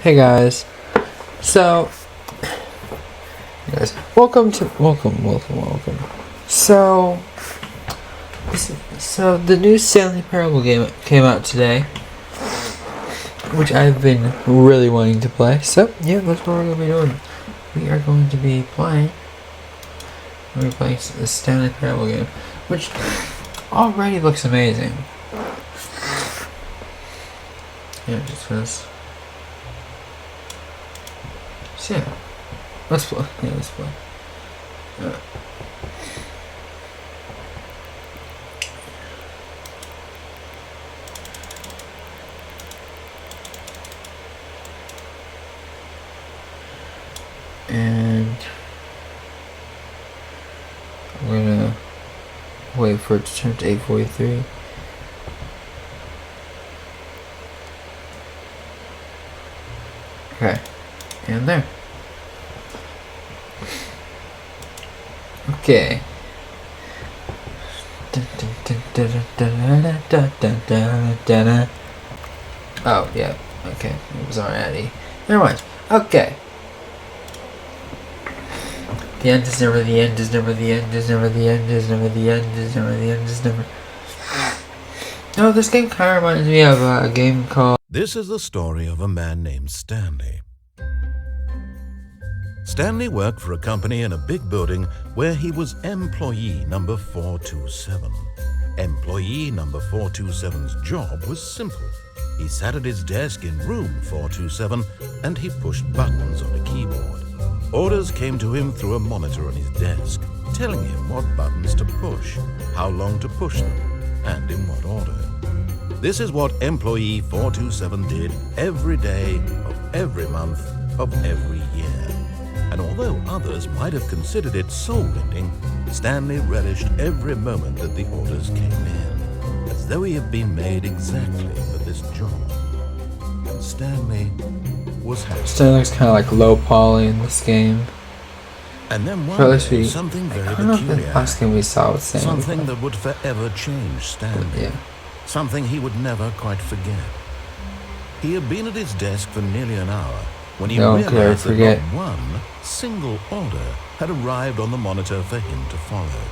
Hey guys, so welcome. So, the new Stanley Parable game came out today, which I've been really wanting to play. So yeah, that's what we're gonna be doing. We are going to be playing. We're playing the Stanley Parable game, which already looks amazing. Yeah, just because. So yeah, let's play. Yeah, let's play. And we're gonna wait for it to turn to 8:43. Okay, and there. Okay. Oh, yeah. Okay. It was already. Never mind. Okay. The end is never the end is never the end is never the end is never the end is never the end is never. No, this game kind of reminds me of a game called. This is the story of a man named Stanley. Stanley worked for a company in a big building where he was employee number 427. Employee number 427's job was simple. He sat at his desk in room 427 and he pushed buttons on a keyboard. Orders came to him through a monitor on his desk, telling him what buttons to push, how long to push them, and in what order. This is what employee 427 did every day of every month of every year. And although others might have considered it soul-rending, Stanley relished every moment that the orders came in, as though he had been made exactly for this job. And Stanley was happy. Stanley's kind of like low poly in this game. And then one day, something very peculiar last game we saw with Stanley. Something that would forever change Stanley. Yeah. Something he would never quite forget. He had been at his desk for nearly an hour when he realized that not one single order had arrived on the monitor for him to follow.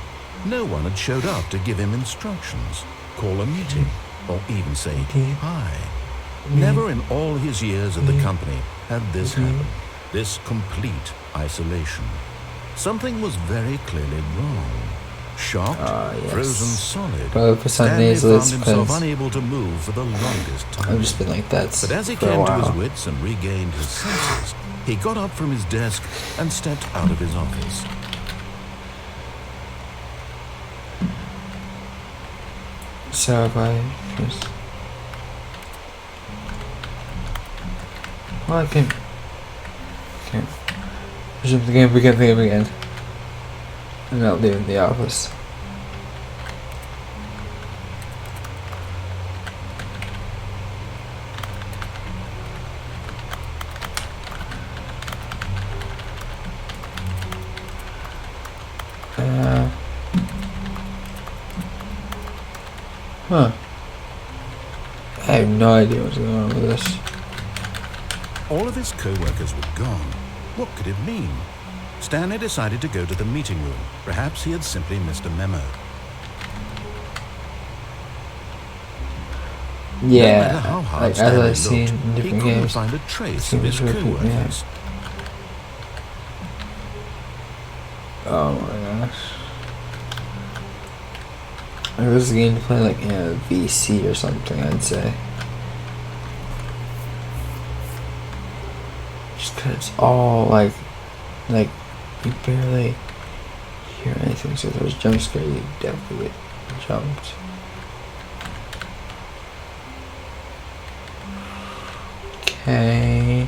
No one had showed up to give him instructions, call a meeting, or even say hi. Never in all his years at the company had this happen, this complete isolation. Something was very clearly wrong. Shocked, frozen solid, Stanley found himself unable to move for the longest time. I've just been like that. But as he came to his wits and regained his senses, he got up from his desk and stepped out of his office. So if I just... Well, I can... Okay. Resume the game, begin the game again. And I'll leave the office. I have no idea what's going on with this. All of his co-workers were gone. What could it mean? Stanley decided to go to the meeting room. Perhaps he had simply missed a memo. Yeah, no matter how hard like, as I've Stanley seen in different he couldn't games, find a trace of his co-workers. Oh my gosh. I was a game to play like in a VC or something, I'd say. Just cause it's all like you barely hear anything, so if there's a jump scare you definitely get jumped. Okay.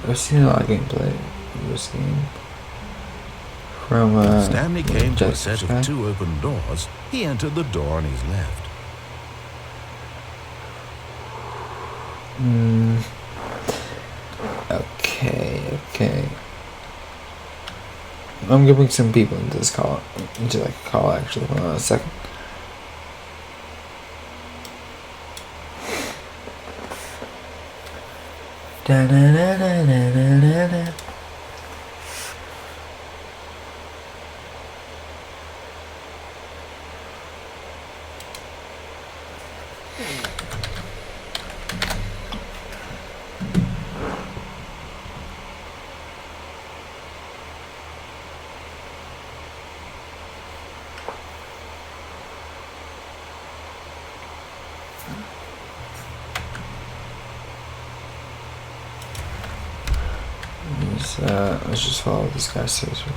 I've seen a lot of gameplay in this game. From Stanley came to a set of two open doors. He entered the door on his left. Okay. I'm gonna bring some people into this call. Into like a call actually. Hold on a second. Da da da da da da da. Let's just follow this guy's seriously.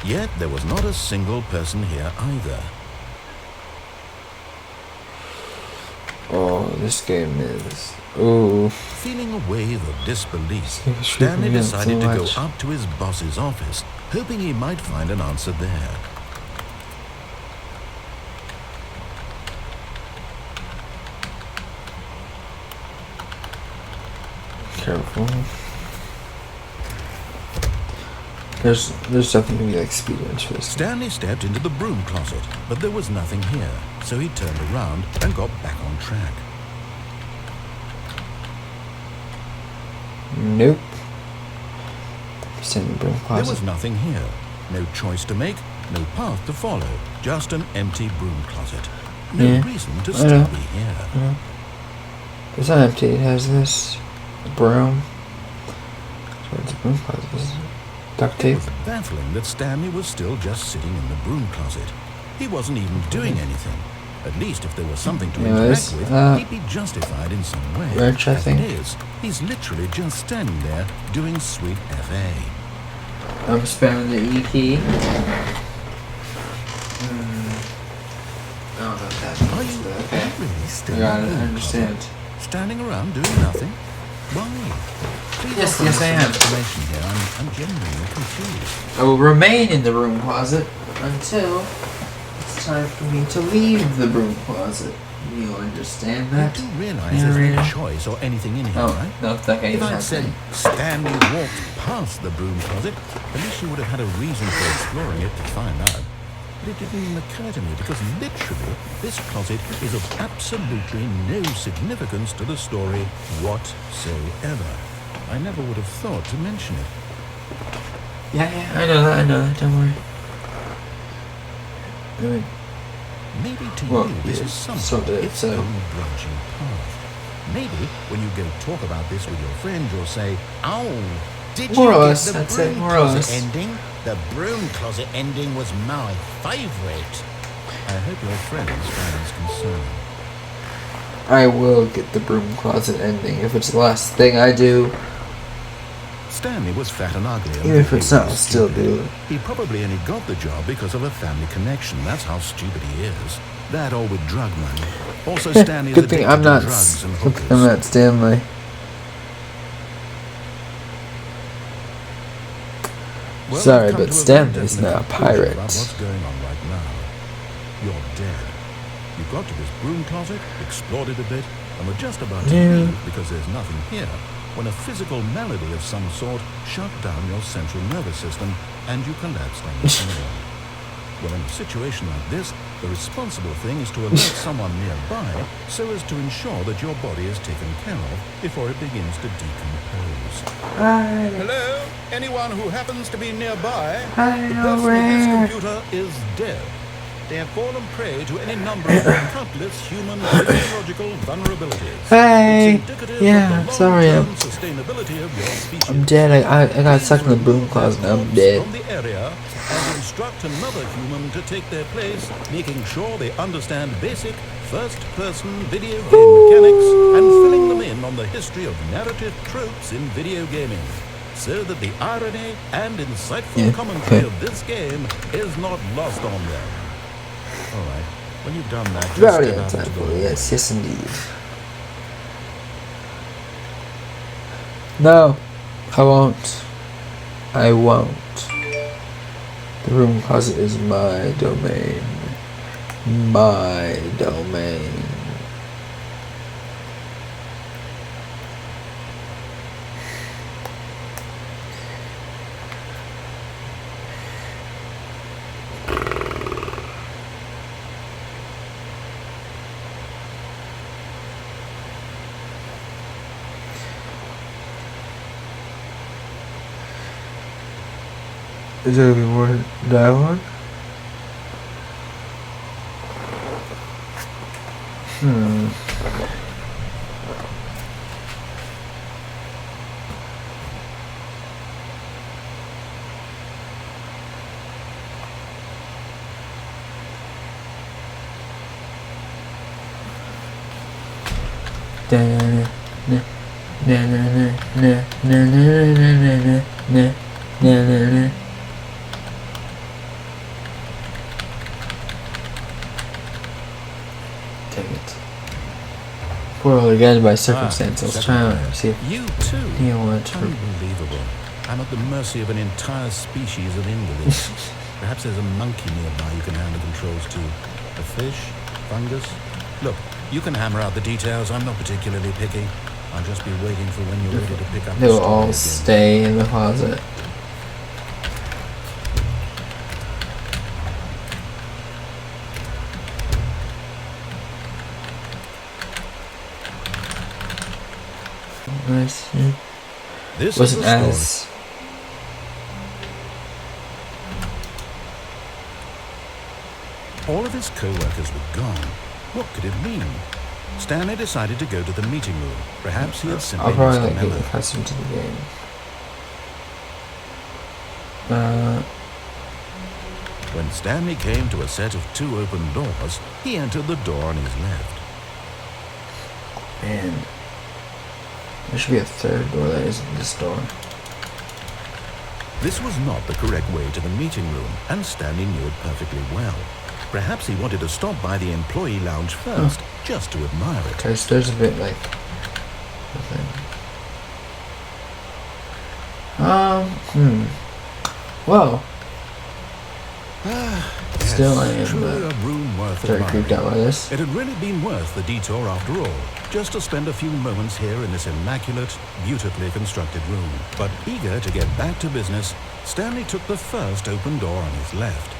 Yet there was not a single person here either. Oh, this game is... Ooh. Feeling a wave of disbelief, This is Stanley freaking me out decided so to go much. up to his boss's office, hoping he might find an answer there. Careful. There's definitely gonna be like speed runs for this. Stanley stepped into the broom closet, but there was nothing here, so he turned around and got back on track. Nope. Send the broom There closet. was nothing here. No choice to make, no path to follow, just an empty broom closet. No Yeah, reason to I still know. be here. It's not empty. It has this broom. So it's a broom closet. This is duct It tape. was baffling that Stanley was still just sitting in the broom closet. He wasn't even doing anything. At least if there was something to Yeah, interact this, with, he'd be justified in some way. wrench, I As think. it is, he's literally just standing there doing sweet FA. I'm spamming the E key. I don't know if that Are means you that. Okay. really still I got in it. the I broom understand. closet? Standing around doing nothing? Why? Please Yes, offer me yes, I some am. Information here. I'm genuinely confused. I will remain in the broom closet until it's time for me to leave the broom closet. You understand I that? do realize there's no Narrator? choice or anything in here, Oh, right? no, that guy If is I'd not said saying. Stanley walked past the broom closet, at least you would have had a reason for exploring it to find out. But it didn't even occur to me because literally this closet is of absolutely no significance to the story whatsoever. I never would have thought to mention it. Yeah, I know that, don't worry. Alright. Maybe to Well, you this yeah, is something, so did- its so- own branching path. Maybe when you go talk about this with your friend, you'll say, "Oh, did More you or get less, the I'd say, broom more or closet less. ending? The broom closet ending was my favourite." I hope your friends find this concern. I will get the broom closet ending if it's the last thing I do. Stanley was fat and ugly. And Even if it's really not, I'll still stupid. do it. He probably only got the job because of a family connection. That's how stupid he is. That or with drug money. Also, Stanley is Good thing I'm addicted to not. drugs and Good thing hookers. I'm not Stanley. Well, Sorry, we've come but to a Stanley's definite not a conclusion pirate. about what's going on right now? You're dead. You got to this broom closet, explored it a bit, and were just about to Yeah. leave because there's nothing here when a physical malady of some sort shut down your central nervous system and you collapsed on the floor. Well, in a situation like this, the responsible thing is to alert someone nearby so as to ensure that your body is taken care of before it begins to decompose. Hi. Hello? Anyone who happens to be nearby? Hi, The person over at this here. computer is dead. They have fallen prey to any number of countless human physiological vulnerabilities. Hey. It's indicative Yeah, of the sorry, long-term sustainability of your species. I'm dead. I got stuck in the broom Please closet. remove I'm that dead. corpse from the area and instruct another human to take their place, making sure they understand basic first-person video game mechanics and filling them in on the history of narrative tropes in video gaming, so that the irony and insightful commentary of this game is not lost on them. All right, when you've done that, just Very step out into the insightful. hallway. Yes, indeed. No, I won't. I won't. The broom closet is my domain. My domain. Is there gonna be more dialogue? Dang it. Foiled again by circumstance. I was trying to see if You too? Neil wanted to. Unbelievable. I'm at the mercy of an entire species of invalids. Perhaps there's a monkey nearby you can hand the controls to. A fish? Fungus? Look, you can hammer out the details. I'm not particularly picky. I'll just be waiting for when you're ready to pick up They the will story all again. stay in the closet. Nice. This is Wasn't the story. as All of his co-workers were gone. What could it mean? Stanley decided to go to the meeting room. Perhaps he had simply I'll probably missed a like get memo. accustomed to the game. When Stanley came to a set of 2 open doors, he entered the door on his left. Man, there should be a third door that isn't this door. This was not the correct way to the meeting room, and Stanley knew it perfectly well. Perhaps he wanted to stop by the employee lounge first, just to admire it. Because there's a bit like the thing. Well, still I am Truly a room worth very creeped out admiring. by this. It had really been worth the detour after all, just to spend a few moments here in this immaculate, beautifully constructed room. But eager to get back to business, Stanley took the first open door on his left.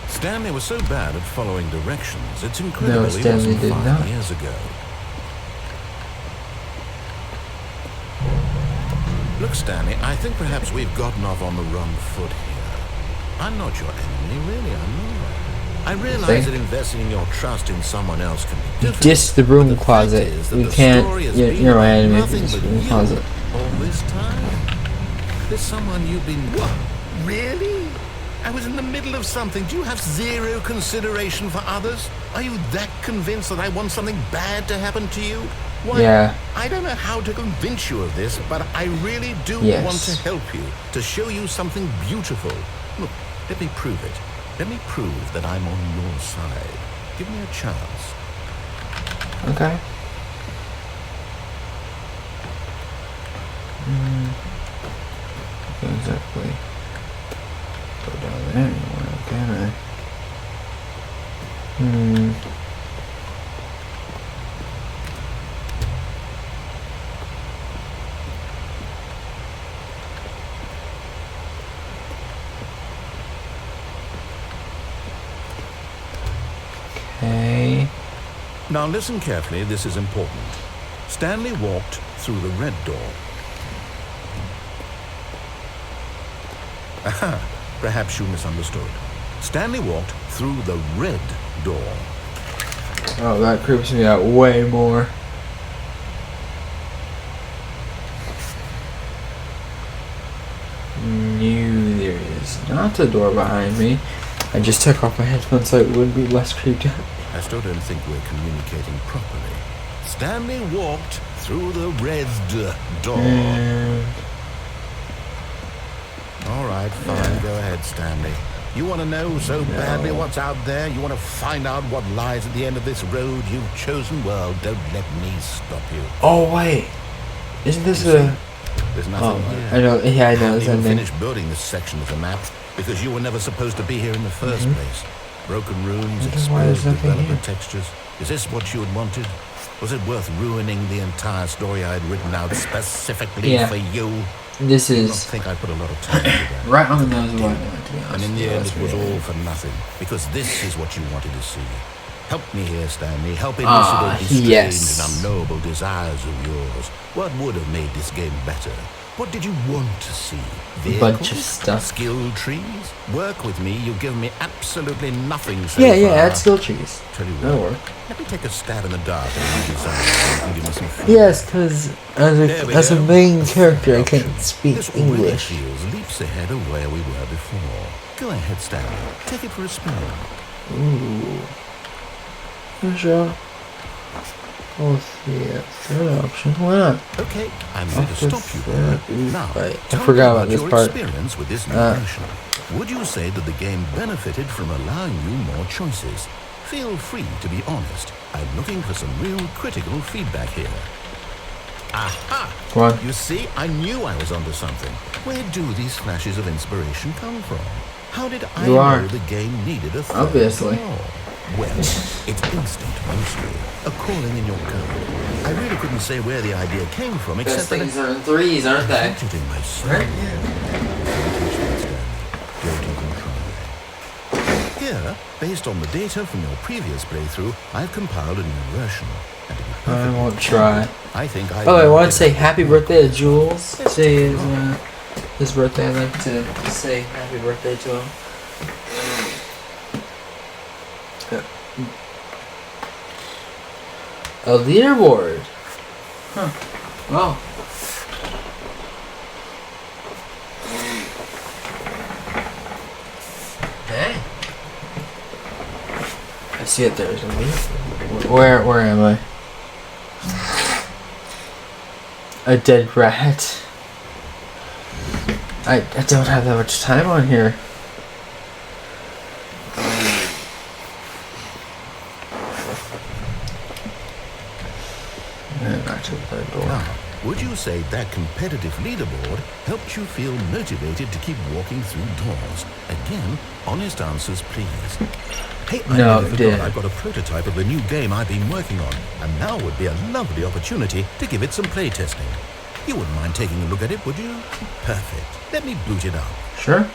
Stanley was so bad at following directions, it's incredible he Stanley wasn't did 5 not. years ago. Look, Stanley, I think perhaps we've gotten off on the wrong foot here. I'm not your enemy, really, I'm not. I realize that investing your trust in someone else can be difficult. Diss the broom but the closet. fact is that We the can't. story has You're been my enemy for nothing this but broom you closet. all this time. There's someone you've been... What? Really? I was in the middle of something. Do you have zero consideration for others? Are you that convinced that I want something bad to happen to you? Why, Yeah. I don't know how to convince you of this, but I really do Yes. want to help you, to show you something beautiful. Look, let me prove it. Let me prove that I'm on your side. Give me a chance. Okay. Can't exactly go down there anymore, can I? Okay. Now listen carefully, this is important. Stanley walked through the red door. Aha, perhaps you misunderstood. Stanley walked through the red door. Oh, that creeps me out way more. No, there is not a door behind me. I just took off my headphones so it would be less creeped out. I still don't think we're communicating properly. Stanley walked through the red door. All right, fine. Go ahead, Stanley. You want to know so badly what's out there? You want to find out what lies at the end of this road you've chosen? Well, don't let me stop you. Oh wait, isn't this You a? see, there's nothing here. I know. Yeah, I know. Haven't It's even ending. finished building this section of the map because you were never supposed to be here in the 1st place. Broken rooms, Then why is exposed nothing developer here? textures. Is this what you had wanted? Was it worth ruining the entire story I had written out specifically Yeah. for you? This I don't is think I put a lot of time into that. right on the nose of what I want to be honest. And in the end, That's it was really all for nothing because this is what you wanted to see. Help me here, Stanley. Help elucidate these strange yes. and unknowable desires of yours. What would have made this game better? What did you want to see? Vehicles? Bunch of stuff. Skill trees? Work with me. You've given me absolutely nothing so Yeah, far. yeah, add skill trees. Tell you That'll what, work. let me take a stab in the dark and redesign and give me some feedback. Yes, because as a main character, I can't speak This already English. feels leaps ahead of where we were before. Go ahead, Stanley. Take it for a spin. Ooh. Sure. Oh, yeah, third option. Why not? Okay, I'm going to stop you there. Now, Right. I tell me forgot about this your part. experience with this new version. Would you say that the game benefited from allowing you more choices? Feel free to be honest. I'm looking for some real critical feedback here. Aha! Come on. You see, I knew I was onto something. Where do these flashes of inspiration come from? How did I know the game needed a third Obviously. floor? Well, it's instinct mostly. A calling in your code. I really couldn't say where the idea came from, except that are in threes, aren't I felt it in my soul. Right? Don't even try. Here, based on the data from your previous playthrough, I've compiled a new version. And to be I perfectly won't try. I think I. Oh, I want to say happy birthday to Jules. Today is his birthday. I'd like to say happy birthday to him. A leaderboard. Huh. Well. Hey. I see it there. There's a leaderboard. Where am I? A dead rat. I don't have that much time on here. Now, would you say that competitive leaderboard helped you feel motivated to keep walking through doors? Again, honest answers, please. Hey, I nearly forgot I've got a prototype of the new game I've been working on, and now would be a lovely opportunity to give it some playtesting. You wouldn't mind taking a look at it, would you? Perfect. Let me boot it up. Sure.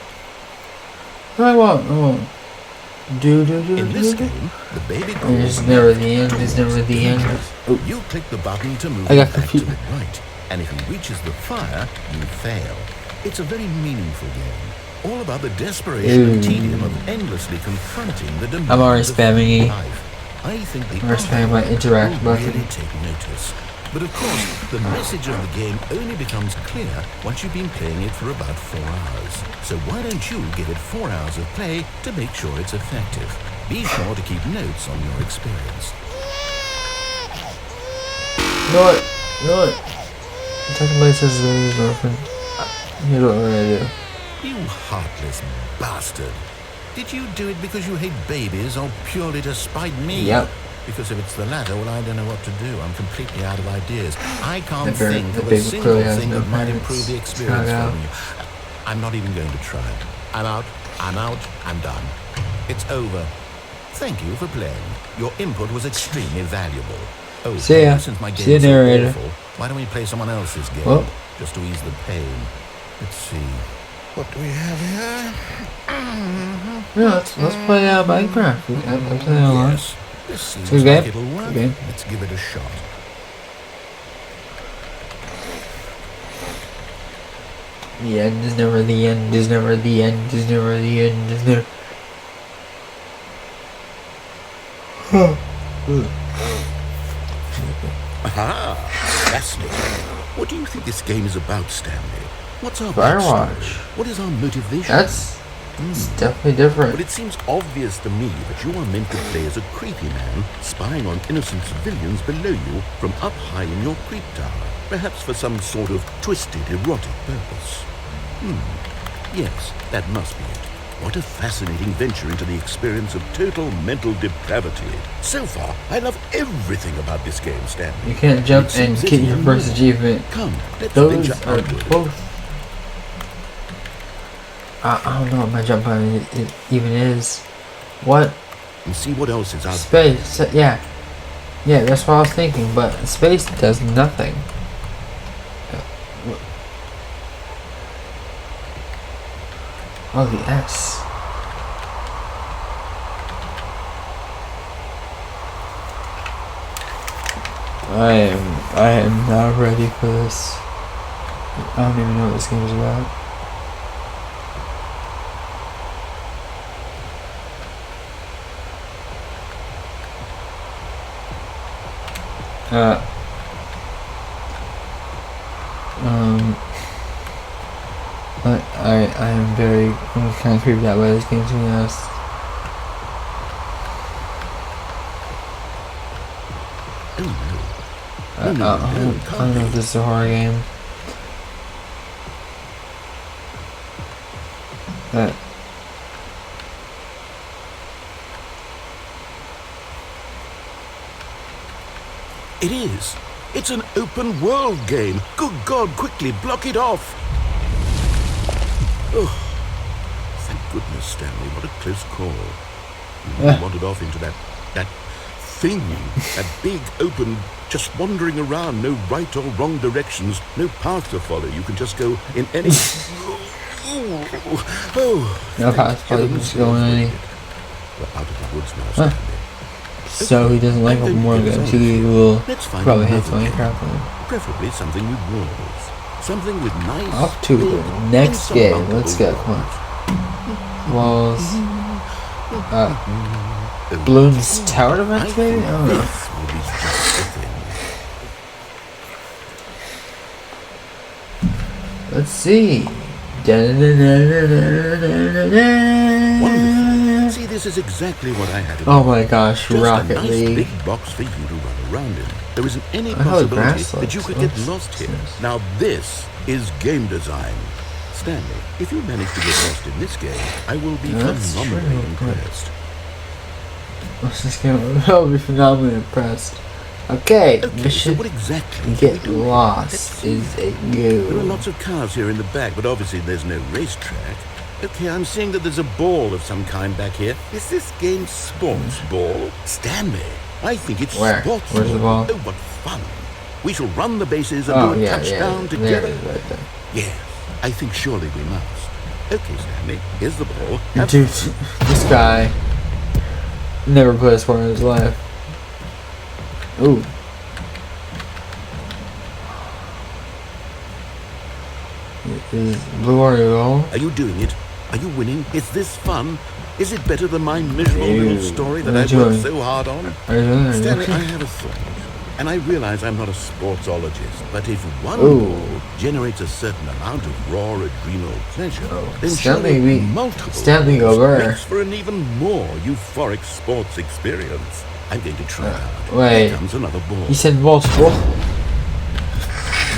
I won't. In this game, the baby girl It's never the end. It's never the end. Oh. You click the button to move I got back to confused. the right, and if he reaches the fire, you fail. It's a very meaningful game, all about the desperation and tedium of endlessly confronting the demands I'm already spamming of life. I think the Or spamming my interact will button. really take notice. But of course, the message of the game only becomes clear once you've been playing it for about 4 hours. So why don't you give it 4 hours of play to make sure it's effective? Be sure to keep notes on your experience. You know what? Technically it says there's nothing. You don't really do. You heartless bastard. Did you do it because you hate babies or purely to spite me? Yep. Because if it's the latter, well, I don't know what to do. I'm completely out of ideas. I can't The think of a baby single clearly has thing no that might parents. improve the It's experience not for you. I'm not even going to try. I'm out. I'm done. It's over. Thank you for playing. Your input was extremely valuable. Oh, See ya. Since my game See ya, is so narrator. awful, why don't we play someone else's game? Well. Just to ease the pain. Let's see. What do we have here? Yeah, let's play Minecraft. I'm playing a lot. Yes. This seems Good like game. it'll work. Good game. Let's give it a shot. The end is never the end. Is never the end. Is never the end. Is never. Aha! Fascinating. What do you think this game is about, Stanley? What's our Firewatch. backstory? What is our motivation? That's definitely different. But it seems obvious to me that you are meant to play as a creepy man spying on innocent civilians below you from up high in your creep tower, perhaps for some sort of twisted, erotic purpose. Yes, that must be it. What a fascinating venture into the experience of total mental depravity. So far, I love everything about this game, Stanley. You can't jump It seems and get as your if first you- achievement. Come, let's Those venture are outward. both. I don't know what my jump button even is. What? And see what else is out Space. Yeah. Yeah, that's what I was thinking, but space does nothing. Oh, the S. I am not ready for this. I don't even know what this game is about. But I'm kind of creeped out by this game, to be honest. I don't know if this is a horror game. But It is. It's an open world game. Good God, quickly block it off. Oh, thank goodness, Stanley. What a close call. You wandered off into that thing, that big open, just wandering around, no right or wrong directions, no path to follow. You can just go in any. No path to follow. Just go in any. We're out of the woods now, Stanley. So he doesn't like open world games. He will probably hate Minecraft. Preferably something with walls. Something with nice. Off to the next game. Let's go. Come on. Walls. Bloons Tower Defense, maybe? I don't know. Let's see. Wonderful. See, this is exactly what I had in mind. Oh my gosh, Just Rocket a nice League. big box for you to run around in. There isn't any I have a possibility grass that you could looks. get lost here. Yes. Now this is game design. Stanley, if you manage to get lost in this game, I will be That's phenomenally true. impressed. What's this game? I'll be phenomenally impressed. Okay, Okay, so mission what exactly get do we do? lost is a There are go. lots of cars here in the back, but obviously there's no racetrack. Okay, I'm seeing that there's a ball of some kind back here. Is this game sports ball? Stanley, I think it's Where? sports Where's the ball? Oh, what fun. We shall run the bases and Oh do a yeah, touchdown yeah. There together. it is right there. Yes, I think surely we must. Okay, Stanley, here's the ball. Dude, this guy never played a sport in his life. Ooh. Is Blue already goal? Are you doing it? Are you winning? Is this fun? Is it better than my miserable little story that I've worked so hard on? Are you doing it? Stanley, I have a thought. And I realize I'm not a sportsologist, but if one Ooh. ball generates a certain amount of raw adrenal pleasure, then Stanley, surely multiple Stanley balls over. makes for an even more euphoric sports experience. I'm going to try hard. Wait. Here comes another ball. He said multiple.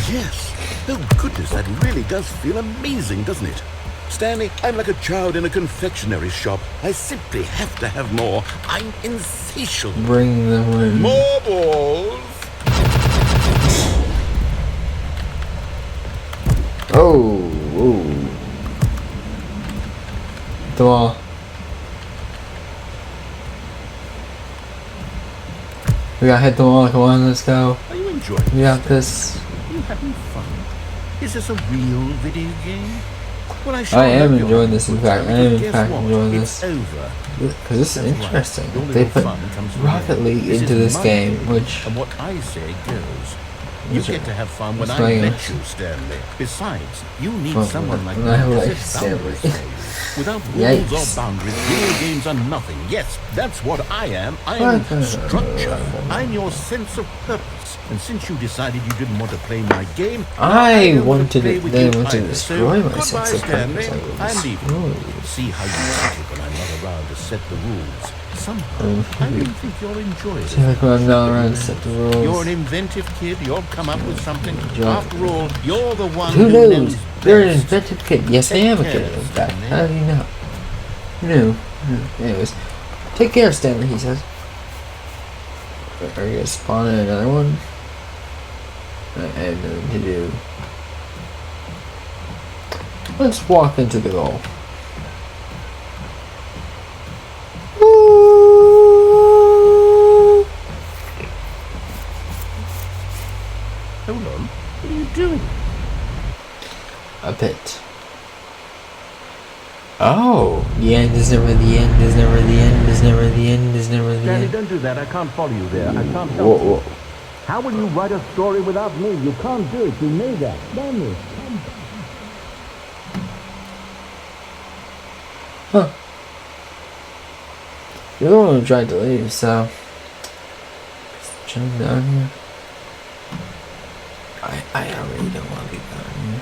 Yes. Oh, goodness, that really does feel amazing, doesn't it? Stanley, I'm like a child in a confectionery shop. I simply have to have more. I'm insatiable. Bring them in. More balls. Oh. Ooh. The ball. We gotta hit the wall. Come on, let's go. Are you enjoying We got this. Are you having fun? Is this a real video game? Well, I am hope you're enjoying having this. a In good fact, time, I am because in guess fact what? enjoying It's this over. because this is That's right. interesting. Your They little put fun comes to an Rocket end. League This into is this my game, which And what I say goes. You Which- get to have fun when what's I my let English? you, Stanley. Besides, you need Well, someone like when me I to like set boundaries Stanley. for you. Without rules Yikes. or boundaries, video games are nothing. Yes, that's what I am. I'm structure. I'm your sense of purpose. And since you decided you didn't want to play my game, I don't want to wanted play it. with They you want to either. destroy my Goodbye, sense of Stanley. purpose. I'm leaving. See how you like it when I'm not around to set the rules. Somehow, I really think you'll enjoy it. See, like when I'm not around to set the You're an rules. inventive kid. You'll come up with something. Joe. After all, you're the one Who knows? best. You're an inventive kid. Yes, I am a Take kid. care, In fact, Stanley. how do you know? No. Anyways, take care, Stanley. He says. Are you gonna spawn in another one? I have nothing to do. Let's walk into the goal. Woo! Hold on. What are you doing? A pit. Oh, the end is never the end. Is never the end. Is never the end. Is never the Danny, end. don't do that. I can't follow you there. I can't help Whoa, you. whoa. How will you write a story without me? You can't do it. You know that. Stanley, come. Huh. You're the one who tried to leave, so just chilling down here. I really don't want to be down here.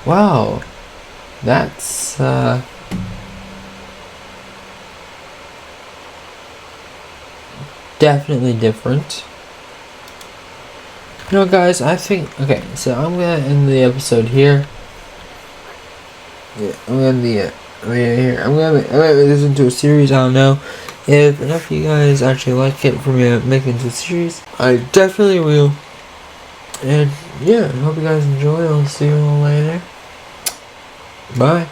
Wow, that's definitely different. You know, guys, I think, okay, so I'm gonna end the episode here. Yeah, I'm gonna end the video here. I'm gonna make this into a series. I don't know if enough of you guys actually like it for me to make it into a series. I definitely will. And yeah, I hope you guys enjoy. I'll see you all later. Bye.